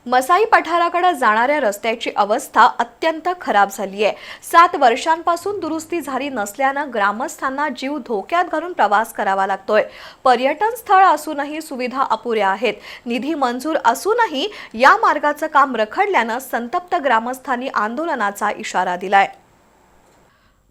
मसाई पठाराकडे जाणाऱ्या रस्त्याची अवस्था अत्यंत खराब झाली आहे। 7 वर्षांपासून दुरुस्ती झाली नसल्याने ग्रामस्थांना जीव धोक्यात घालून प्रवास करावा लागतोय। पर्यटन स्थळ असूनही सुविधा अपुऱ्या आहेत। निधी मंजूर असूनही या मार्गाचं काम रखडल्याने संतप्त ग्रामस्थांनी आंदोलनाचा इशारा दिलाय।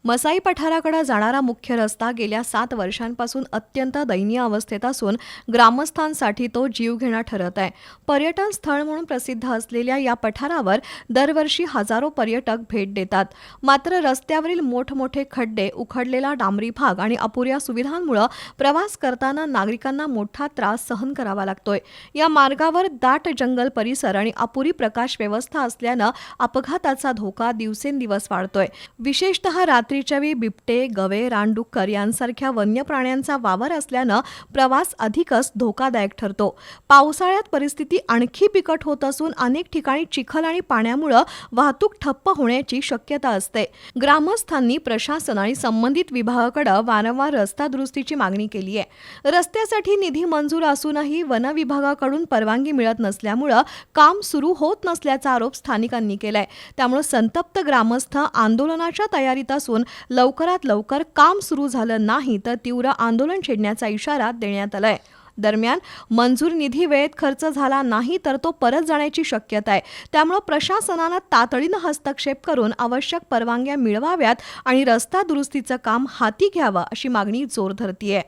मसाई पठाराकडे जाणारा मुख्य रस्ता गेल्या 7 वर्षांपासून अत्यंत दयनीय अवस्थेत असून ग्रामस्थांसाठी तो जीवघेणा ठरत आहे। पर्यटन स्थळ म्हणून प्रसिद्ध असलेल्या या पठारावर दरवर्षी हजारो पर्यटक भेट देतात। मात्र रस्त्यावरील मोठमोठे खड्डे, उखडलेला डांबरी भाग आणि अपुऱ्या सुविधांमुळे प्रवास करताना नागरिकांना मोठा त्रास सहन करावा लागतोय। या मार्गावर दाट जंगल परिसर आणि अपुरी प्रकाश व्यवस्था असल्याने अपघाताचा धोका दिवसेंदिवस वाढतोय। विशेषतः रात्रीच्या वेळी बिबटे, गवे, रानडुक्कर यांसारख्या वन्य प्राण्यांचा वावर असल्याने प्रवास अधिकच धोकादायक ठरतो। पावसाळ्यात परिस्थिती आणखी बिकट होत असून अनेक ठिकाणी चिखल आणि पाण्यामुळे वाहतूक ठप्प होण्याची शक्यता असते। ग्रामस्थांनी प्रशासन आणि संबंधित विभागाकडे वारंवार रस्ता दुरुस्तीची मागणी केली आहे। रस्त्यासाठी निधी मंजूर असूनही वन विभागाकडून परवानगी मिळत नसल्यामुळे काम सुरू होत नसल्याचा आरोप स्थानिकांनी केलाय। त्यामुळे संतप्त ग्रामस्थ आंदोलनाच्या तयारीत असून लवकरात लवकर काम सुरू झालं नाही तर तीव्र आंदोलन छेडण्याचा इशारा देण्यात आलाय। दरम्यान मंजूर निधी वेळेत खर्च झाला नाही तर तो परत जाण्याची शक्यता आहे। त्यामुळे प्रशासनाने तातडीने हस्तक्षेप करून आवश्यक परवानग्या मिळवाव्यात आणि रस्ता दुरुस्तीचं काम हाती घ्यावं अशी मागणी जोर धरतीये।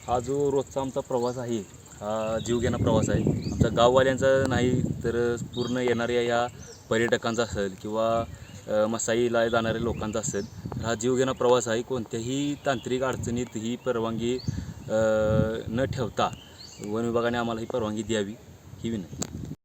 हा जो रोजचा आमचा प्रवास आहे, हा जीवघेणा प्रवास आहे। आमच्या गाववाल्यांचा नाही तर पूर्ण येणाऱ्या या पर्यटकांचा असेल किंवा मसाईला जाणाऱ्या लोकांचा असेल, हा जीवघेणा प्रवास आहे। कोणत्याही तांत्रिक अडचणीत ही परवानगी न ठेवता वन विभागाने आम्हाला ही परवानगी द्यावी ही विनंती।